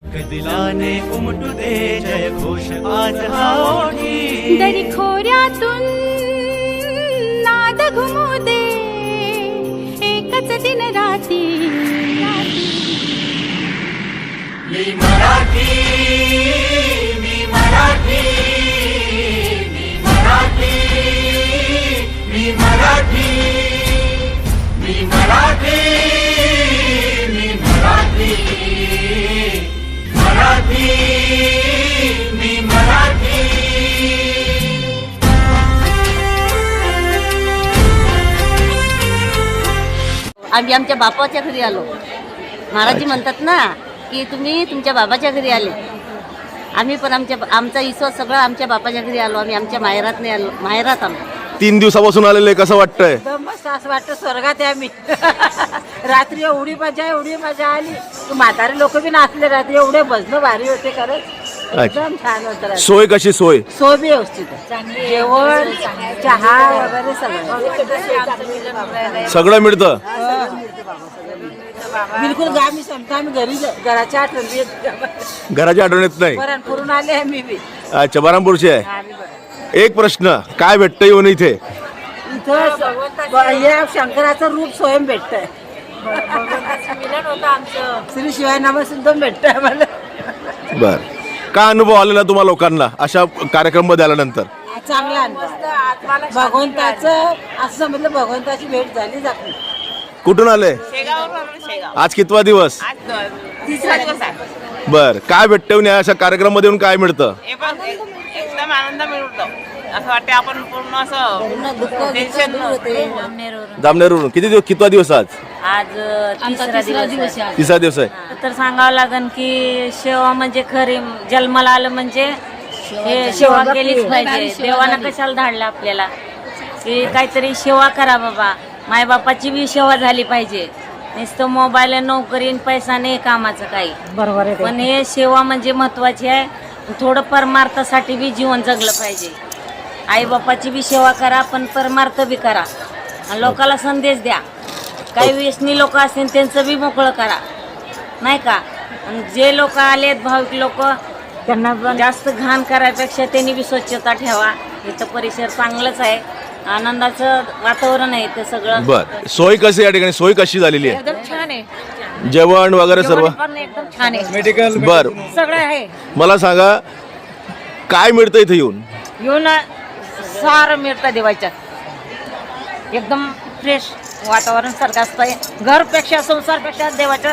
दिलाने उमटू दे जय घोष आज हा ओठी दरी खोऱ्यातून नाद घुमू दे एकच दिन राती मी मराठी मी मराठी मी मराठी मी मराठी मी मराठी मी मराठी मराठी मी मराठी. आम्ही आमच्या बापाच्या घरी आलो. महाराजी म्हणतात ना की तुम्ही तुमच्या बाबाच्या घरी आले. आम्ही पण आमचा ईश्वर सगळं आमच्या बापाच्या घरी आलो. आम्ही आमच्या माहेरात नाही आलो, माहेरात आलो. 3 दिवसापासून आलेले, कसं वाटतंय? एकदम मस्त असं वाटतं स्वर्गात आहे आम्ही. रात्री एवढी मजा आली. म्हातारे लोक बी नाचले रात्री, एवढे भजन भारी होते खरंच. एकदम छान होतं. सोय कशी? सोय बी व्यवस्थित आहे. जेवण चहा वगैरे सगळं मिळतं. बिलकुल आम्ही समजा आम्ही घराच्या आठवण घराची आठवण येत नाही. पुरून आले आम्ही बी. अच्छा, बरामपूरचे आहे. एक प्रश्न, काय भेटतं येऊन इथे? इथं या शंकराचं रूप स्वयं भेटतंय. श्री शिवाय नाम सुद्धा भेटतंय आम्हाला. बर, काय अनुभव आलेला तुम्हा लोकांना अशा कार्यक्रम मध्ये आल्यानंतर? चांगला अनुभव. भगवंताचं असं समजलं, भगवंताची भेट झाली जाते. कुठून आले? आज कितवा दिवस? तिसरा दिवस आहे. बर, काय भेटतं येऊन अशा कार्यक्रम मध्ये येऊन? काय मिळतं? एकदम आनंद मिळतो. असं वाटते आपण पूर्ण असं टेन्शन जामनेरवरून. कितवा दिवस आज? आज तिसरा दिवस आहे. तिसरा दिवस आहे. तर सांगावं लागेल की सेवा म्हणजे खरी. जन्माला आलं म्हणजे हे सेवा केलीच पाहिजे. देवानं कशाला धाडलं आपल्याला की काहीतरी सेवा करा बाबा. मायबापाची बी सेवा झाली पाहिजे. नुसतं मोबाईल, नोकरी, पैसा नाही कामाचं काही. बरोबर आहे. पण हे सेवा म्हणजे महत्वाची आहे. थोडं परमार्थासाठी बी जीवन जगलं पाहिजे. आई बापाची बी सेवा करा, पण परमार्थ बी करा. आणि लोकाला संदेश द्या. काही व्यसनी लोक असतील त्यांचं बी मोकळं करा, नाही का? आणि जे लोक आलेत भाविक लोक, त्यांना जास्त घाण करायपेक्षा त्यांनी बी स्वच्छता ठेवा. इथं परिसर चांगलंच आहे, आनंदाचं वातावरण आहे ते सगळं. बर, सोय कशी या ठिकाणी? सोय कशी झालेली आहे? एकदम छान आहे. जेवण वगैरे सर्व एकदम छान आहे. मेडिकल बर, सगळं आहे. मला सांगा काय मिळतं इथे येऊन? येऊन सारं मिळतं देवाच्या. एकदम फ्रेश वातावरण सारखं असतंय. घरपेक्षा, संसारपेक्षा देवाचं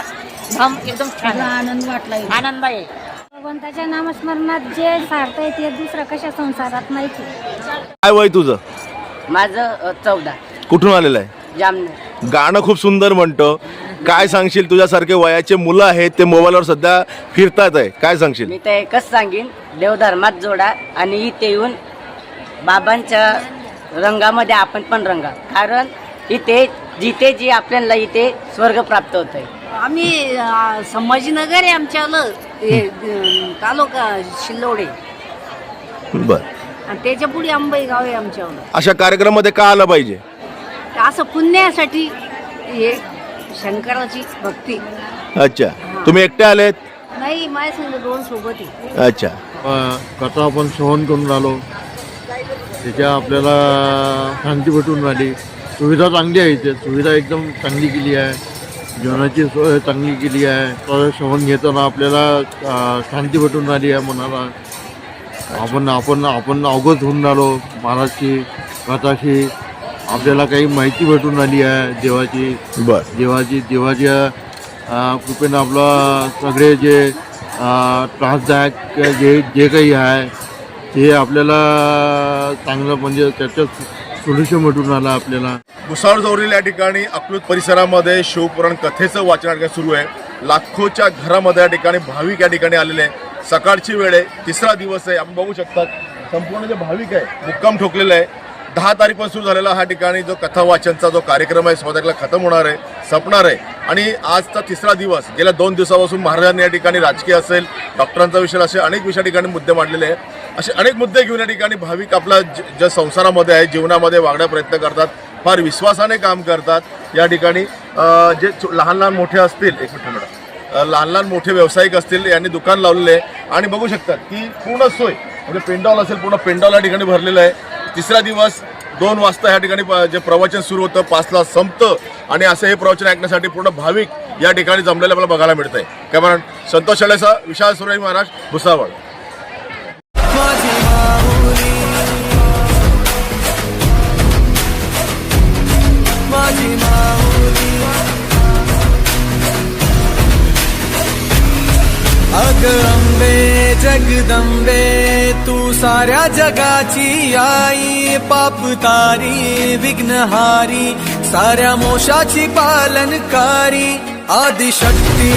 धाम एकदम छान. आनंद वाटला, आनंद आहे. भगवंताच्या नामस्मरणात जे सारता येते दुसरं कशा संसारात नाही. काय वय तुझं? माझं 14. कुठून आलेलं आहे? जामनेर. गाणं खूप सुंदर म्हणतो. काय सांगशील? तुझ्यासारखे वयाचे मुलं आहेत, ते मोबाईलवर सध्या फिरतात आहे, काय सांगशील? मी तर एकच सांगेन, देवधर्मात जोडा आणि इथे येऊन बाबांच्या रंगामध्ये आपण पण रंगा. कारण इथे जिथे जी आपल्याला इथे स्वर्ग प्राप्त होत आहे. आम्ही संभाजीनगर आहे आमच्यालं, तालुका शिल्लोडे, बर, आणि त्याच्या पुढे अंबाई गाव आहे आमच्यावर. अशा कार्यक्रमामध्ये का आलं पाहिजे? असं पुण्यासाठी हे शंकराची भक्ती. अच्छा, तुम्ही एकटे आलेत? नाही, माझ्या संग 2 सोबत आहे. अच्छा, कथा आपण श्रवण करून राहिलो, त्याच्या आपल्याला शांती भेटून राहिली. सुविधा चांगली आहे इथे, सुविधा एकदम चांगली केली आहे. जेवणाची सोय चांगली केली आहे. तर श्रवण घेताना आपल्याला शांती भेटून राहिली आहे मनाला. आपण अवगत होऊन राहिलो महाराजची कथाशी. आपल्याला काही माहिती भेटून राहिली आहे देवाची. बर, देवाच्या कृपेनं आपलं सगळे जे त्रासदायक जे काही आहे ते आपल्याला चांगलं म्हणजे त्याचं सोल्युशन भेटून राहिलं आपल्याला. भुसावळजवळील या ठिकाणी अकलूज परिसरामध्ये शिवपुराण कथेचं वाचन सुरू आहे. लाखोच्या घरामध्ये या ठिकाणी भाविक या ठिकाणी आलेले आहे. सकाळची वेळ आहे, तिसरा दिवस आहे. आपण बघू शकतात संपूर्ण जे भाविक आहे मुक्काम ठोकलेला आहे. 10 तारीखपासून सुरू झालेला हा ठिकाणी जो कथा वाचनचा जो कार्यक्रम आहे 16 तारखेला खतम होणार आहे, संपणार आहे. आणि आजचा तिसरा दिवस. गेल्या 2 दिवसापासून महाराजांनी या ठिकाणी राजकीय असेल, डॉक्टरांचा विषय असे अनेक विषया ठिकाणी मुद्दे मांडलेले आहेत. असे अनेक मुद्दे घेऊन या ठिकाणी भाविक आपला ज्या संसारामध्ये आहे, जीवनामध्ये वागण्याचा प्रयत्न करतात. फार विश्वासाने काम करतात. या ठिकाणी जे लहान लहान मोठे असतील, एक मिनिट मॅडम, लहान लहान मोठे व्यावसायिक असतील यांनी दुकान लावलेले आहे आणि बघू शकतात की पूर्ण सोय म्हणजे पेंडॉल असेल पूर्ण पेंडॉल या ठिकाणी भरलेलं आहे. तिसरा दिवस 2 वाजता या ठिकाणी जे प्रवचन सुरू होतं 5ला संपतं आणि असं हे प्रवचन ऐकण्यासाठी पूर्ण भाविक या ठिकाणी जमलेलं आपल्याला बघायला मिळतंय. कॅमेरामॅन संतोष शेळेसह विशाल सुरेश महाराज भुसावळ. अग अंबे जगदंबे तू साऱ्या जगाची आई, पाप तारी विघ्नहारी साऱ्या मोशाची पालनकारी, आदिशक्ती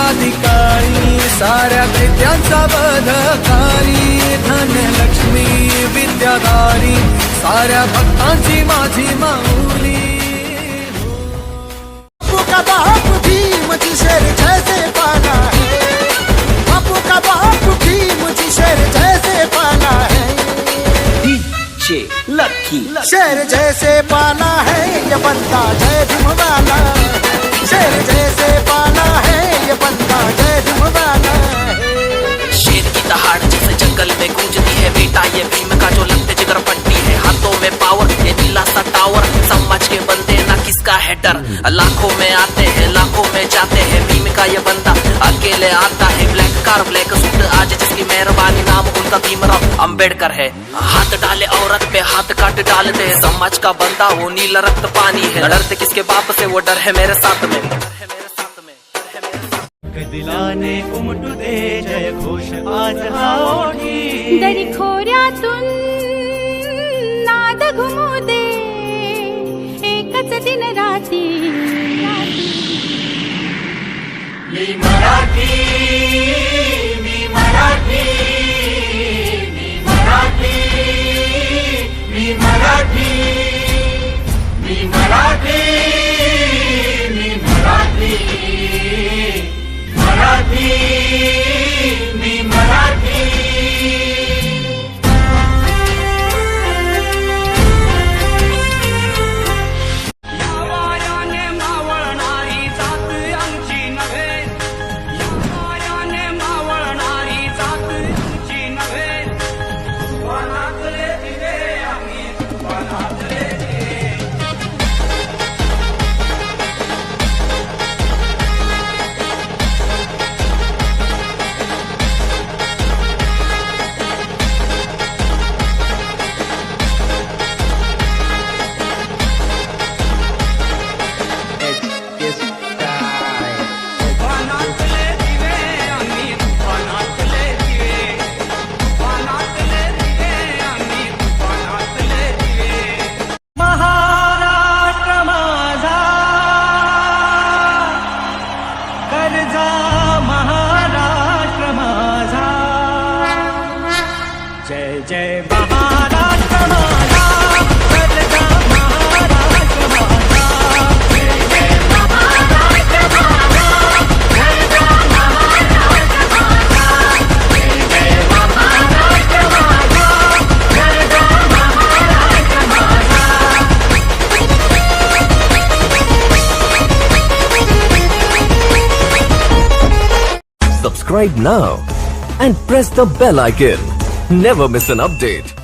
अधिकारी साऱ्या दैत्यांचा वधकारी, धनलक्ष्मी विद्याधारी साऱ्या भक्तांची माझी माऊली. का बाप भीम जी शेर जैसे पाला है, बापू का बाप भीम जी शेर जैसे पाला है, लकी शेर जैसे पाला है ये बंदा जय भीम वाला, शेर जैसे पाला है ये बंदा जय भीम वाला है. शेर की दहाड़ जैसे जंगल में गूंजती है बेटा ये भीम का जो लगते जिगर पट्टी है, हाथों में पावर ये नीला सा टावर, समाज के बंदे ना किसका है डर, लाखों में आते हैं लाखों में जाते हैं, भीम का ये बंदा अकेले आता है, ब्लैक कार ब्लैक सूट आज जिसकी मेहरबानी नाम उनका भीमराव अंबेडकर है, हाथ डाले औरत पे हाथ काट डालते हैं, समाज का बंदा वो नीला रक्त पानी है, डरते किसके बाप से वो डर है मेरे साथ में. दिलाने उमटू दे जय घोष आज हा ओठी, दरी खोऱ्यातून नाद घुमू दे एकच दिन राती. मी मराठी मी मराठी मी मराठी मी मराठी मी मराठी मी मराठी मराठी मी मराठी. या वाऱ्याने मावळणारी जात आमची नव्हे, या वाऱ्याने मावळणारी जात आमची नव्हे, तुफानातले दिवे आम्ही तुफानातले दिवे. तुफानातले दिवे आम्ही तुफानातले दिवे, तुफानातले दिवे आम्ही तुफानातले दिवे. महाराष्ट्र माझा कर्जा महाराष्ट्र माझा, जय जय महाराष्ट्र माझा कर्जा महाराष्ट्र माझा, जय जय महाराष्ट्र माझा कर्जा महाराष्ट्र माझा, जय जय महाराष्ट्र माझा कर्जा महाराष्ट्र माझा. Subscribe now and press the bell icon. Never miss an update.